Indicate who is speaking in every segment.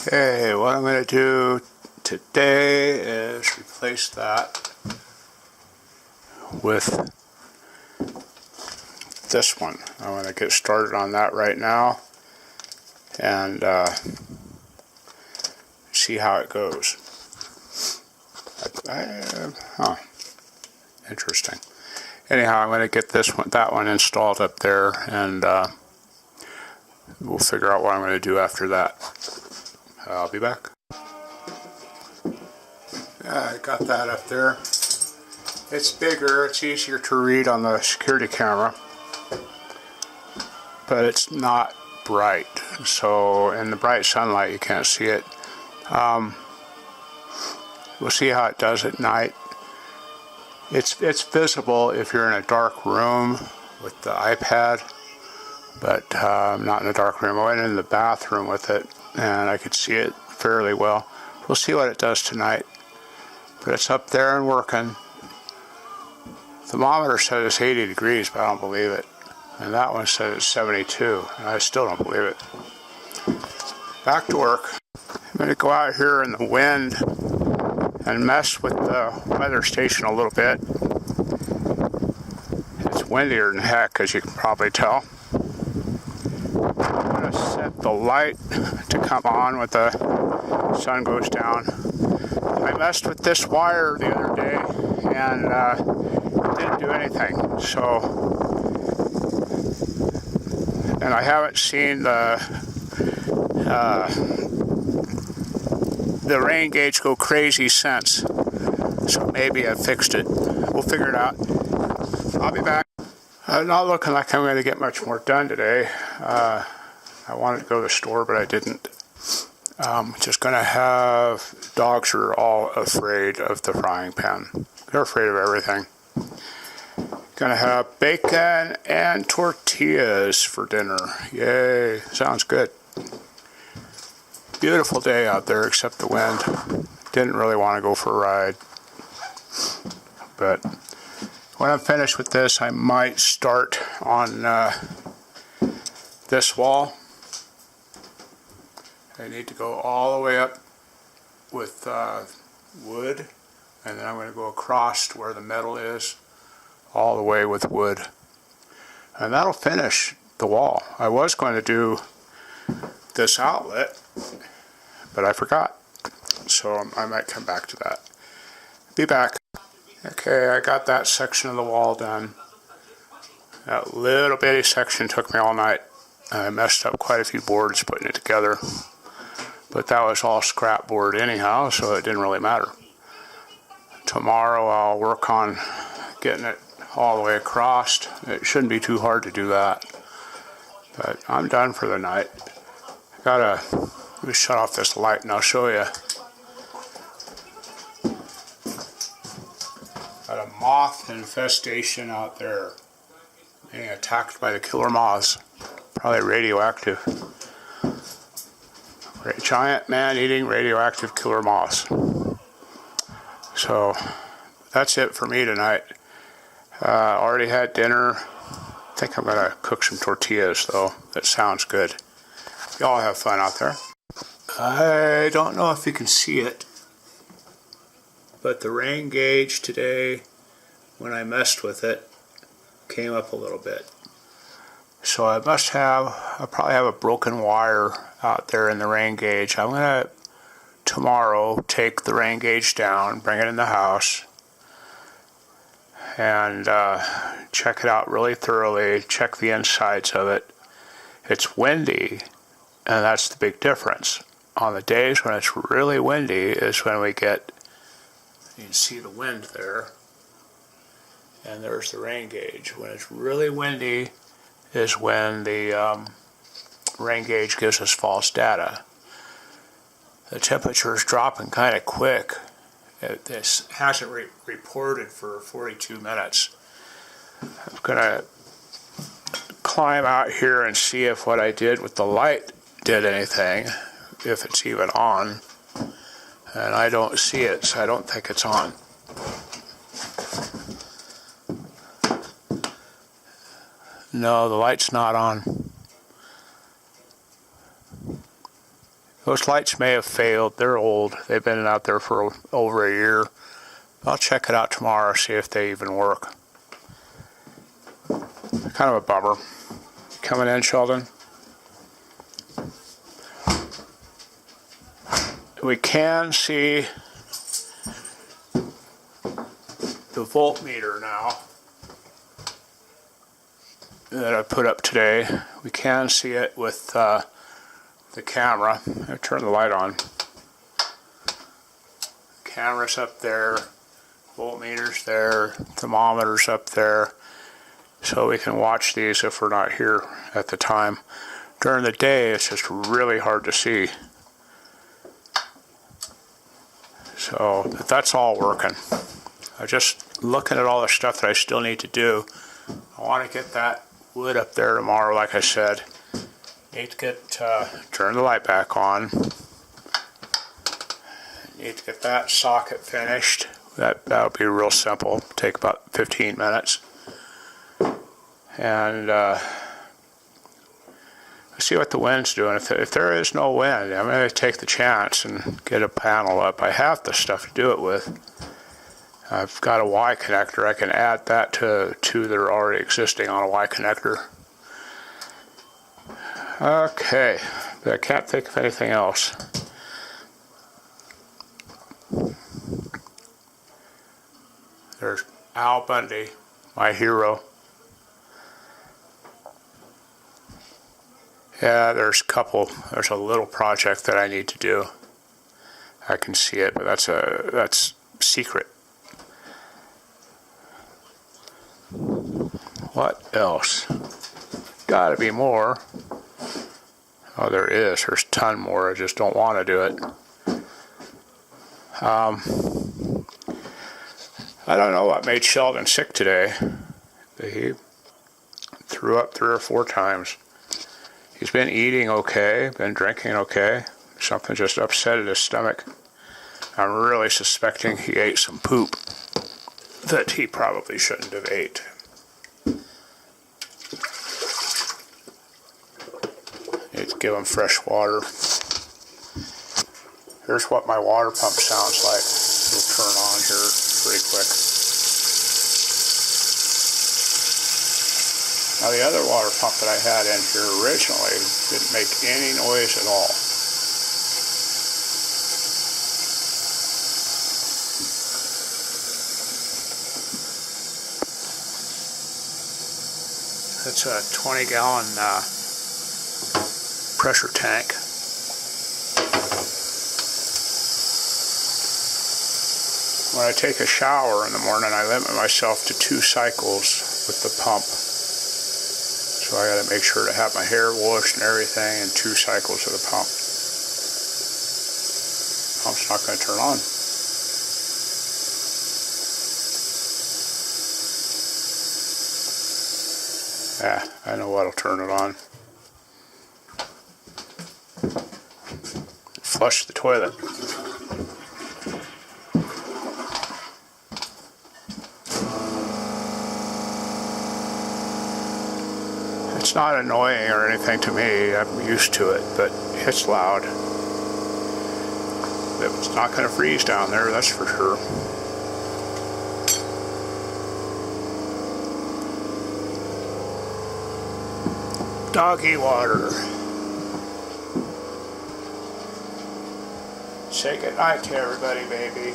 Speaker 1: Okay, what I'm going to do today is replace that with this one. I want to get started on that right now and see how it goes. Interesting. Anyhow, I'm going to get that one installed up there, and we'll figure out what I'm going to do after that. I'll be back. I got that up there. It's bigger, it's easier to read on the security camera, but it's not bright. So in the bright sunlight you can't see it. We'll see how it does at night. It's visible if you're in a dark room with the iPad, but not in a dark room. I went in the bathroom with it and I could see it fairly well. We'll see what it does tonight. But it's up there and working. The thermometer says it's 80 degrees, but I don't believe it. And that one says it's 72, and I still don't believe it. Back to work. I'm going to go out here in the wind and mess with the weather station a little bit. It's windier than heck, as you can probably tell. I'm going to set the light to come on when the sun goes down. I messed with this wire the other day and didn't do anything. And I haven't seen the rain gauge go crazy since. So maybe I fixed it. We'll figure it out. I'll be back. Not looking like I'm going to get much more done today. I wanted to go to the store, but I didn't. Just going to have, dogs are all afraid of the frying pan. They're afraid of everything. Going to have bacon and tortillas for dinner. Yay, sounds good. Beautiful day out there except the wind. Didn't really want to go for a ride. But when I'm finished with this, I might start on this wall. I need to go all the way up with wood, and then I'm going to go across to where the metal is, all the way with wood. And that'll finish the wall. I was going to do this outlet, but I forgot. So I might come back to that. Be back. Okay, I got that section of the wall done. That little bitty section took me all night. I messed up quite a few boards putting it together. But that was all scrap board anyhow, so it didn't really matter. Tomorrow I'll work on getting it all the way across. It shouldn't be too hard to do that. But I'm done for the night. Let me shut off this light and I'll show you. Got a moth infestation out there. Being attacked by the killer moths. Probably radioactive. Giant man-eating radioactive killer moths. So that's it for me tonight. Already had dinner. I think I'm going to cook some tortillas, though. That sounds good. Y'all have fun out there. I don't know if you can see it, but the rain gauge today, when I messed with it, came up a little bit. So I probably have a broken wire out there in the rain gauge. I'm going to, tomorrow, take the rain gauge down, bring it in the house, and check it out really thoroughly, check the insides of it. It's windy, and that's the big difference. On the days when it's really windy is when we get, you can see the wind there, and there's the rain gauge. When it's really windy is when the rain gauge gives us false data. The temperature is dropping kind of quick. This hasn't reported for 42 minutes. I'm going to climb out here and see if what I did with the light did anything, if it's even on. And I don't see it, so I don't think it's on. No, the light's not on. Those lights may have failed. They're old. They've been out there for over a year. I'll check it out tomorrow, see if they even work. Kind of a bummer. Coming in, Sheldon? We can see the voltmeter now that I put up today. We can see it with the camera. I turn the light on. Camera's up there, voltmeters there, thermometers up there, so we can watch these if we're not here at the time. During the day, it's just really hard to see. So, but that's all working. I'm just looking at all the stuff that I still need to do. I want to get that wood up there tomorrow, like I said. Need to get turn the light back on. Need to get that socket finished. That'll be real simple. Take about 15 minutes. And see what the wind's doing. If there is no wind, I'm going to take the chance and get a panel up. I have the stuff to do it with. I've got a Y connector. I can add that to two that are already existing on a Y connector. Okay, but I can't think of anything else. There's Al Bundy, my hero. Yeah, there's a little project that I need to do. I can see it, but that's secret. What else? Gotta be more. Oh, there is. There's a ton more. I just don't want to do it. I don't know what made Sheldon sick today. He threw up 3 or 4 times. He's been eating okay, been drinking okay. Something just upset his stomach. I'm really suspecting he ate some poop that he probably shouldn't have ate. Need to give him fresh water. Here's what my water pump sounds like. We'll turn on here pretty quick. Now the other water pump that I had in here originally didn't make any noise at all. It's a 20-gallon pressure tank. When I take a shower in the morning, I limit myself to 2 cycles with the pump. So I got to make sure to have my hair washed and everything, and 2 cycles of the pump. Pump's not going to turn on. Yeah, I know what'll turn it on. Flush the toilet. It's not annoying or anything to me. I'm used to it, but it's loud. It's not going to freeze down there, that's for sure. Doggy water. Say goodnight to everybody, baby.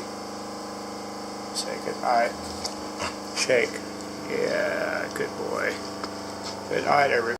Speaker 1: Say goodnight. Shake. Yeah, good boy. Good night, everybody.